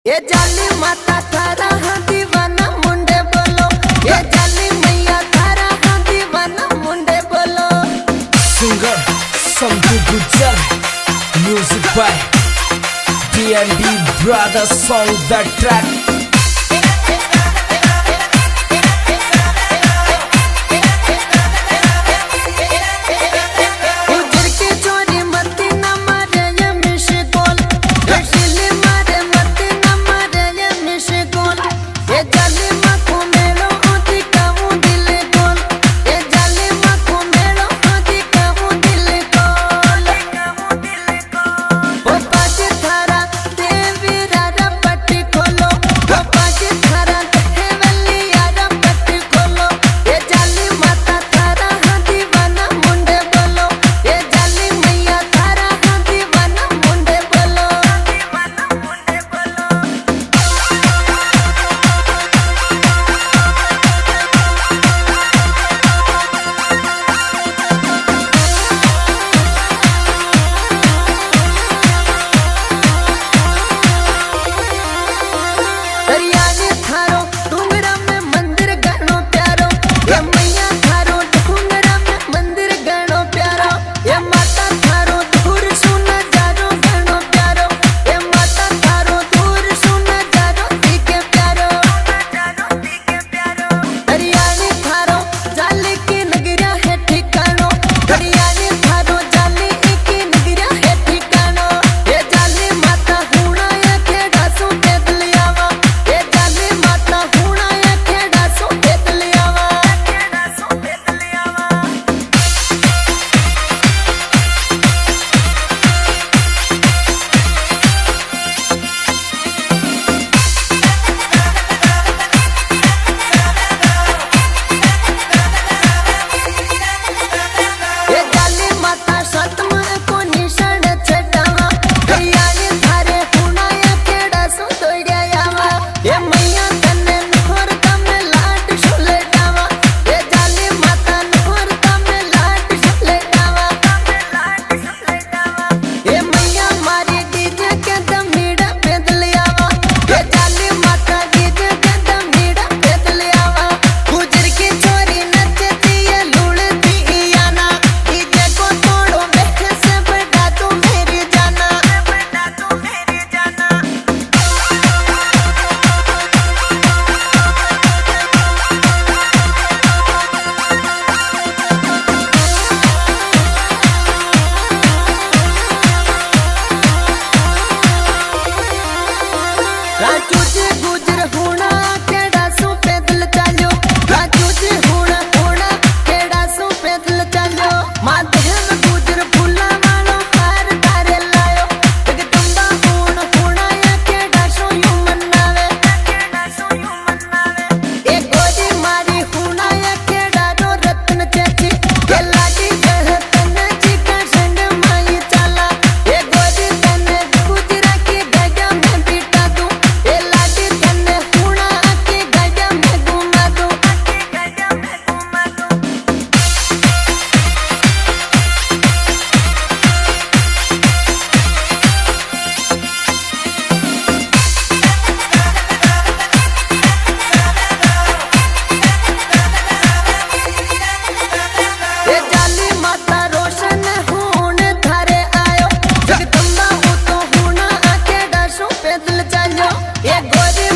ये जाली माता थारा हाँ दीवाना मुंडे बोलो, ये जाली मैया थारा हाँ दीवाना मुंडे बोलो। Singer Samdu Gujjar, music by D&D Brothers, song The Track. Raju ji गुजर होना केड़ा सू पैदल चालो, राजू जी होना केड़ा सू पैदल चालो। माधव गुजर फूला वालो हार तारे लायो, जगदम्बा होना या केड़ा सू यू मनावे, एक गोदी मारी होना या केड़ा रो रत्न चेची, ये लाडी जहतन जी का संग माई चाला, ये गोदी तने गुजरा की गजा में बीटा दूं। ये गोरी